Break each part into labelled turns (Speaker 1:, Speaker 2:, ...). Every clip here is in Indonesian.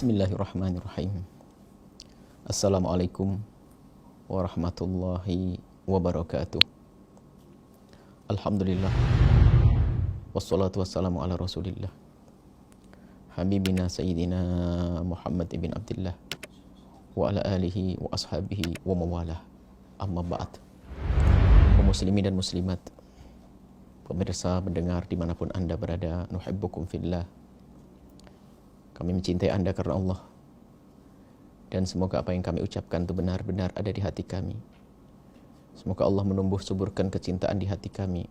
Speaker 1: Bismillahirrahmanirrahim. Assalamualaikum warahmatullahi wabarakatuh. Alhamdulillah. Wassalatu wassalamu ala rasulillah. Habibina Sayyidina Muhammad ibn Abdullah wa ala alihi wa ashabihi wa mawalah. Amma ba'd. Kaum muslimin dan muslimat, pemirsa pendengar dimanapun anda berada, nuhibbukum fillah. Kami mencintai anda karena Allah. Dan semoga apa yang kami ucapkan itu benar-benar ada di hati kami. Semoga Allah menumbuh suburkan kecintaan di hati kami,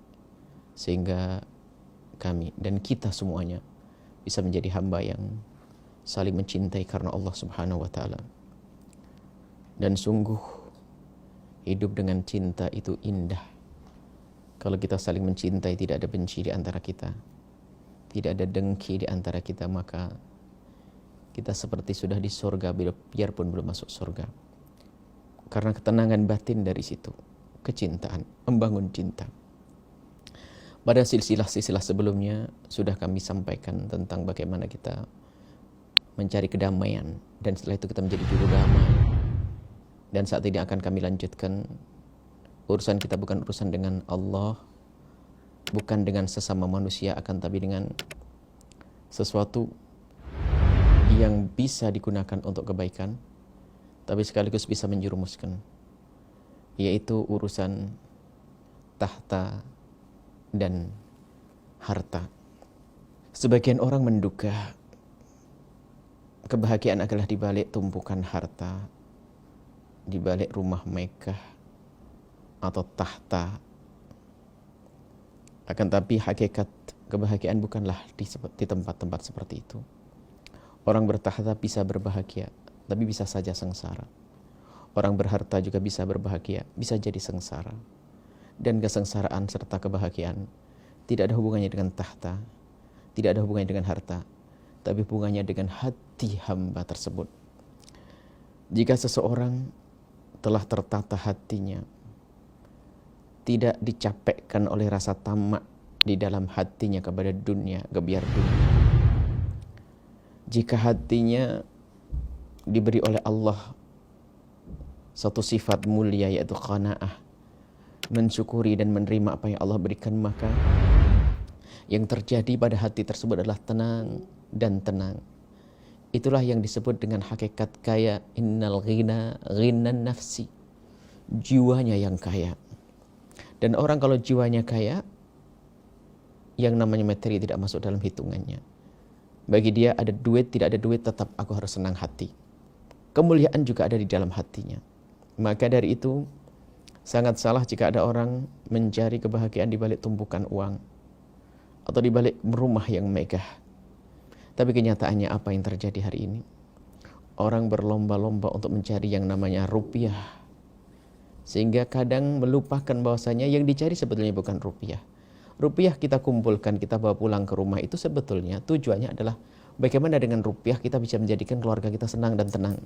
Speaker 1: sehingga kami dan kita semuanya bisa menjadi hamba yang saling mencintai karena Allah subhanahu wa ta'ala. Dan sungguh hidup dengan cinta itu indah. Kalau kita saling mencintai, tidak ada benci di antara kita, tidak ada dengki di antara kita, maka kita seperti sudah di surga biarpun belum masuk surga. Karena ketenangan batin dari situ, kecintaan, membangun cinta. Pada silsilah-silsilah sebelumnya sudah kami sampaikan tentang bagaimana kita mencari kedamaian, dan setelah itu kita menjadi juru damai. Dan saat ini akan kami lanjutkan. Urusan kita bukan urusan dengan Allah, bukan dengan sesama manusia, akan tapi dengan sesuatu yang bisa digunakan untuk kebaikan, tapi sekaligus bisa menjerumuskan, yaitu urusan tahta dan harta. Sebagian orang menduga kebahagiaan adalah di balik tumpukan harta, di balik rumah megah atau tahta. Akan tapi hakikat kebahagiaan bukanlah di tempat-tempat seperti itu. Orang bertahta bisa berbahagia, tapi bisa saja sengsara. Orang berharta juga bisa berbahagia, bisa jadi sengsara. Dan kesengsaraan serta kebahagiaan tidak ada hubungannya dengan tahta, tidak ada hubungannya dengan harta, tapi hubungannya dengan hati hamba tersebut. Jika seseorang telah tertata hatinya, tidak dicapekkan oleh rasa tamak di dalam hatinya kepada dunia, gebiar dunia. Jika hatinya diberi oleh Allah satu sifat mulia, yaitu qanaah, mensyukuri dan menerima apa yang Allah berikan, maka yang terjadi pada hati tersebut adalah tenang dan tenang. Itulah yang disebut dengan hakikat kaya. Innal ghina ghinan nafsi. Jiwanya yang kaya. Dan orang kalau jiwanya kaya, yang namanya materi tidak masuk dalam hitungannya. Bagi dia ada duit, tidak ada duit, tetap aku harus senang hati. Kemuliaan juga ada di dalam hatinya. Maka dari itu sangat salah jika ada orang mencari kebahagiaan di balik tumpukan uang atau di balik rumah yang megah. Tapi kenyataannya apa yang terjadi hari ini? Orang berlomba-lomba untuk mencari yang namanya rupiah, sehingga kadang melupakan bahwasanya yang dicari sebetulnya bukan rupiah. Rupiah kita kumpulkan, kita bawa pulang ke rumah, itu sebetulnya tujuannya adalah bagaimana dengan rupiah kita bisa menjadikan keluarga kita senang dan tenang.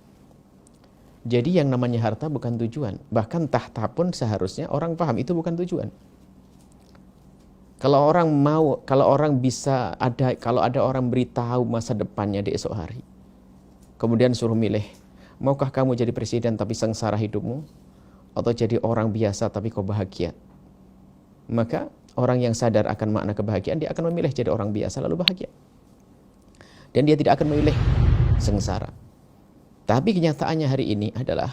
Speaker 1: Jadi yang namanya harta bukan tujuan. Bahkan tahta pun seharusnya orang paham itu bukan tujuan. Kalau ada orang beritahu masa depannya di esok hari, kemudian suruh milih, maukah kamu jadi presiden tapi sengsara hidupmu, atau jadi orang biasa tapi kau bahagia? Maka orang yang sadar akan makna kebahagiaan, dia akan memilih jadi orang biasa lalu bahagia. Dan dia tidak akan memilih sengsara. Tapi kenyataannya hari ini adalah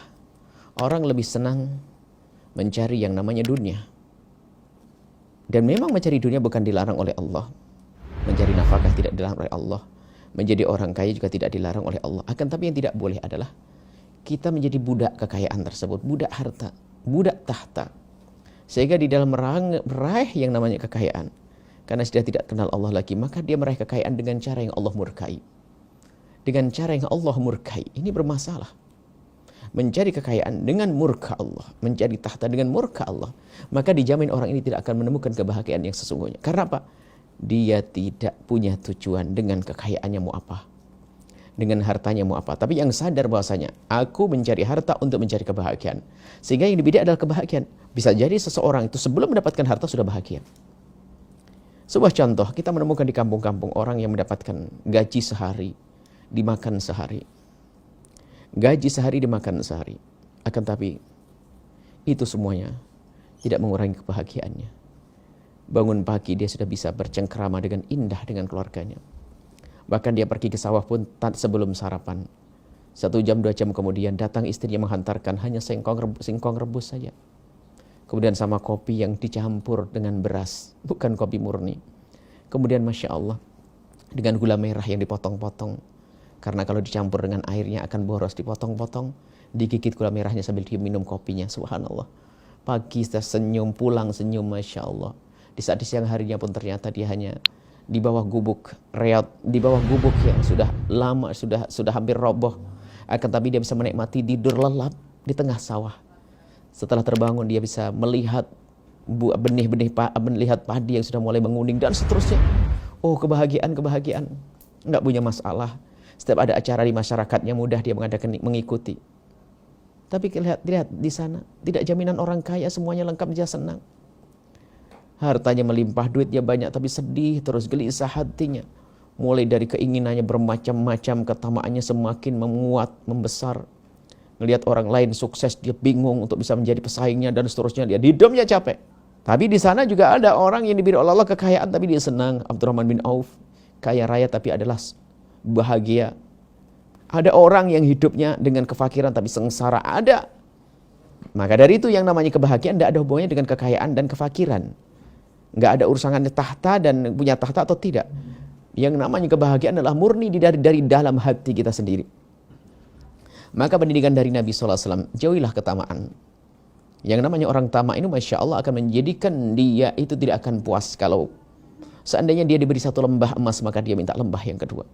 Speaker 1: orang lebih senang mencari yang namanya dunia. Dan memang mencari dunia bukan dilarang oleh Allah. Mencari nafkah tidak dilarang oleh Allah. Menjadi orang kaya juga tidak dilarang oleh Allah. Akan tapi yang tidak boleh adalah kita menjadi budak kekayaan tersebut, budak harta, budak tahta. Sehingga di dalam meraih yang namanya kekayaan, karena sudah tidak kenal Allah lagi, maka dia meraih kekayaan dengan cara yang Allah murkai. Dengan cara yang Allah murkai, ini bermasalah. Mencari kekayaan dengan murka Allah, mencari tahta dengan murka Allah, maka dijamin orang ini tidak akan menemukan kebahagiaan yang sesungguhnya. Karena apa? Dia tidak punya tujuan dengan kekayaannya mau apa, dengan hartanya mau apa. Tapi yang sadar bahwasanya aku mencari harta untuk mencari kebahagiaan, sehingga yang dibidik adalah kebahagiaan. Bisa jadi seseorang itu sebelum mendapatkan harta sudah bahagia. Sebuah contoh, kita menemukan di kampung-kampung orang yang mendapatkan gaji sehari dimakan sehari. Gaji sehari dimakan sehari. Akan tapi itu semuanya tidak mengurangi kebahagiaannya. Bangun pagi dia sudah bisa bercengkrama dengan indah dengan keluarganya. Bahkan dia pergi ke sawah pun sebelum sarapan. 1 jam 2 jam kemudian datang istrinya menghantarkan hanya singkong rebus saja. Kemudian sama kopi yang dicampur dengan beras, bukan kopi murni. Kemudian Masya Allah, dengan gula merah yang dipotong-potong. Karena kalau dicampur dengan airnya akan boros, dipotong-potong, digigit gula merahnya sambil dia minum kopinya. Subhanallah. Pagi sudah senyum, pulang senyum, Masya Allah. Di saat di siang harinya pun ternyata dia hanya di bawah gubuk reot, di bawah gubuk yang sudah lama, sudah hampir roboh. Akan tapi dia bisa menikmati tidur lelap di tengah sawah. Setelah terbangun dia bisa melihat melihat padi yang sudah mulai menguning dan seterusnya. Oh, kebahagiaan. Enggak punya masalah. Setiap ada acara di masyarakatnya mudah dia mengikuti. Tapi lihat di sana, tidak jaminan orang kaya semuanya lengkap dia senang. Hartanya melimpah, duitnya banyak, tapi sedih terus, gelisah hatinya. Mulai dari keinginannya bermacam-macam, ketamaannya semakin menguat, membesar. Ngelihat orang lain sukses, dia bingung untuk bisa menjadi pesaingnya dan seterusnya. Dia hidupnya capek. Tapi di sana juga ada orang yang diberi oleh Allah kekayaan, tapi dia senang. Abdurrahman bin Auf, kaya raya tapi adalah bahagia. Ada orang yang hidupnya dengan kefakiran tapi sengsara, ada. Maka dari itu yang namanya kebahagiaan tidak ada hubungannya dengan kekayaan dan kefakiran. Nggak ada urusannya tahta dan punya tahta atau tidak. Yang namanya kebahagiaan adalah murni dari dalam hati kita sendiri. Maka pendidikan dari Nabi SAW, jauhilah ketamaan. Yang namanya orang tamak ini Masya Allah akan menjadikan dia itu tidak akan puas. Kalau seandainya dia diberi 1 lembah emas, maka dia minta lembah yang kedua.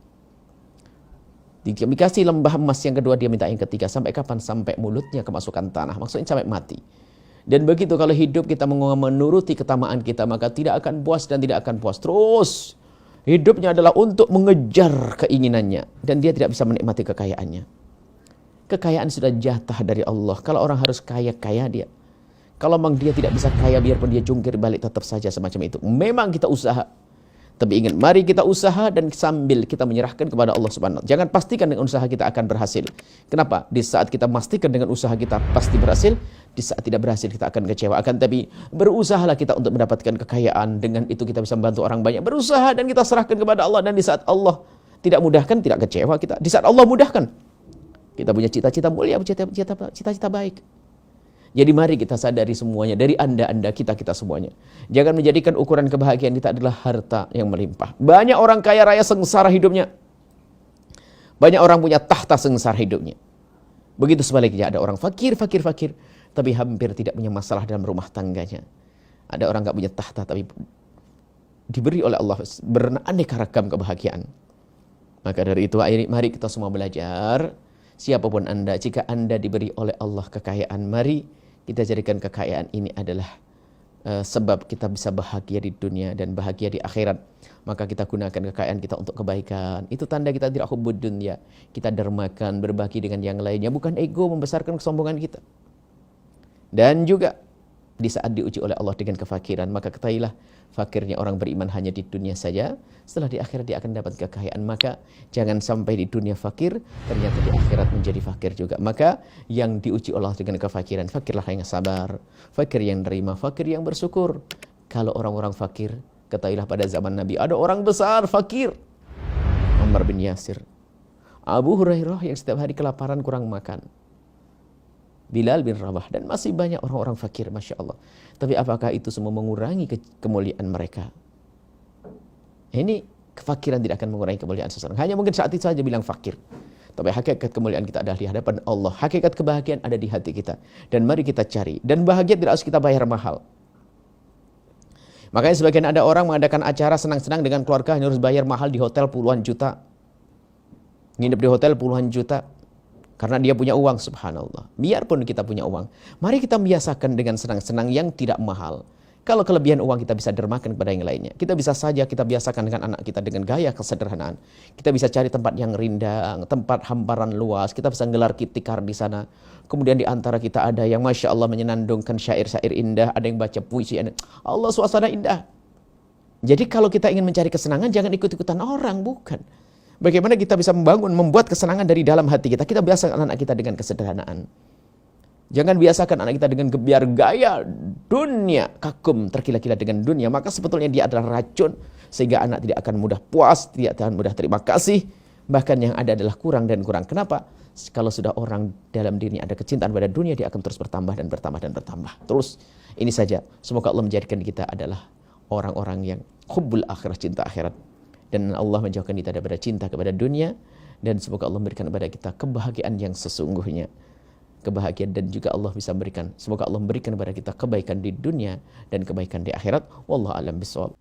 Speaker 1: Dikasih lembah emas yang kedua, dia minta yang ketiga. Sampai kapan? Sampai mulutnya kemasukan tanah. Maksudnya sampai mati. Dan begitu kalau hidup kita menuruti ketamaan kita, maka tidak akan puas dan tidak akan puas. Terus hidupnya adalah untuk mengejar keinginannya. Dan dia tidak bisa menikmati kekayaannya. Kekayaan sudah jatah dari Allah. Kalau orang harus kaya dia. Kalau memang dia tidak bisa kaya, biarpun dia jungkir balik tetap saja semacam itu. Memang kita usaha. Tapi ingat, mari kita usaha dan sambil kita menyerahkan kepada Allah Subhanahu wa ta'ala. Jangan pastikan dengan usaha kita akan berhasil. Kenapa? Di saat kita pastikan dengan usaha kita pasti berhasil, di saat tidak berhasil kita akan kecewa. Akan tapi berusahalah kita untuk mendapatkan kekayaan. Dengan itu kita bisa membantu orang banyak. Berusaha dan kita serahkan kepada Allah. Dan di saat Allah tidak mudahkan, tidak kecewa kita. Di saat Allah mudahkan, kita punya cita-cita mulia, cita-cita baik. Jadi mari kita sadari semuanya, dari anda, kita semuanya. Jangan menjadikan ukuran kebahagiaan kita adalah harta yang melimpah. Banyak orang kaya raya sengsara hidupnya. Banyak orang punya tahta sengsara hidupnya. Begitu sebaliknya, ada orang fakir, tapi hampir tidak punya masalah dalam rumah tangganya. Ada orang gak punya tahta, tapi diberi oleh Allah beraneka ragam kebahagiaan. Maka dari itu, mari kita semua belajar. Siapapun anda, jika anda diberi oleh Allah kekayaan, mari kita jadikan kekayaan ini adalah sebab kita bisa bahagia di dunia dan bahagia di akhirat. Maka kita gunakan kekayaan kita untuk kebaikan. Itu tanda kita tidak hubbud dunya. Kita dermakan, berbagi dengan yang lainnya. Bukan ego membesarkan kesombongan kita. Dan juga di saat diuji oleh Allah dengan kefakiran, maka ketahuilah fakirnya orang beriman hanya di dunia saja. Setelah di akhirat dia akan dapat kekayaan. Maka jangan sampai di dunia fakir, ternyata di akhirat menjadi fakir juga. Maka yang diuji Allah dengan kefakiran, fakirlah yang sabar, fakir yang nerima, fakir yang bersyukur. Kalau orang-orang fakir, ketahuilah pada zaman Nabi ada orang besar fakir, Ammar bin Yasir, Abu Hurairah yang setiap hari kelaparan kurang makan, Bilal bin Rabah, dan masih banyak orang-orang fakir, Masya Allah. Tapi apakah itu semua mengurangi kemuliaan mereka? Ini kefakiran tidak akan mengurangi kemuliaan seseorang. Hanya mungkin saat itu saja bilang fakir. Tapi hakikat kemuliaan kita adalah di hadapan Allah. Hakikat kebahagiaan ada di hati kita. Dan mari kita cari. Dan bahagia tidak harus kita bayar mahal. Makanya sebagian ada orang mengadakan acara senang-senang dengan keluarga hanya harus bayar mahal di hotel puluhan juta. Nginep di hotel puluhan juta. Karena dia punya uang, subhanallah. Biarpun kita punya uang, mari kita biasakan dengan senang-senang yang tidak mahal. Kalau kelebihan uang kita bisa dermakan kepada yang lainnya. Kita bisa saja kita biasakan dengan anak kita dengan gaya kesederhanaan. Kita bisa cari tempat yang rindang, tempat hamparan luas. Kita bisa gelar tikar di sana. Kemudian di antara kita ada yang Masya Allah menyenandungkan syair-syair indah. Ada yang baca puisi. Allah, suasana indah. Jadi kalau kita ingin mencari kesenangan, jangan ikut-ikutan orang, bukan. Bagaimana kita bisa membuat kesenangan dari dalam hati kita. Kita biasakan anak kita dengan kesederhanaan. Jangan biasakan anak kita dengan gebiar gaya dunia, kagum terkila-kila dengan dunia. Maka sebetulnya dia adalah racun, sehingga anak tidak akan mudah puas, tidak akan mudah terima kasih. Bahkan yang ada adalah kurang dan kurang. Kenapa? Kalau sudah orang dalam dirinya ada kecintaan pada dunia, dia akan terus bertambah dan bertambah dan bertambah. Terus ini saja. Semoga Allah menjadikan kita adalah orang-orang yang hubbul akhirat, cinta akhirat. Dan Allah menjauhkan kita daripada cinta kepada dunia. Dan semoga Allah memberikan kepada kita kebahagiaan yang sesungguhnya. Kebahagiaan, dan juga Allah bisa memberikan, semoga Allah memberikan kepada kita kebaikan di dunia dan kebaikan di akhirat. Wallahu a'lam bishawab.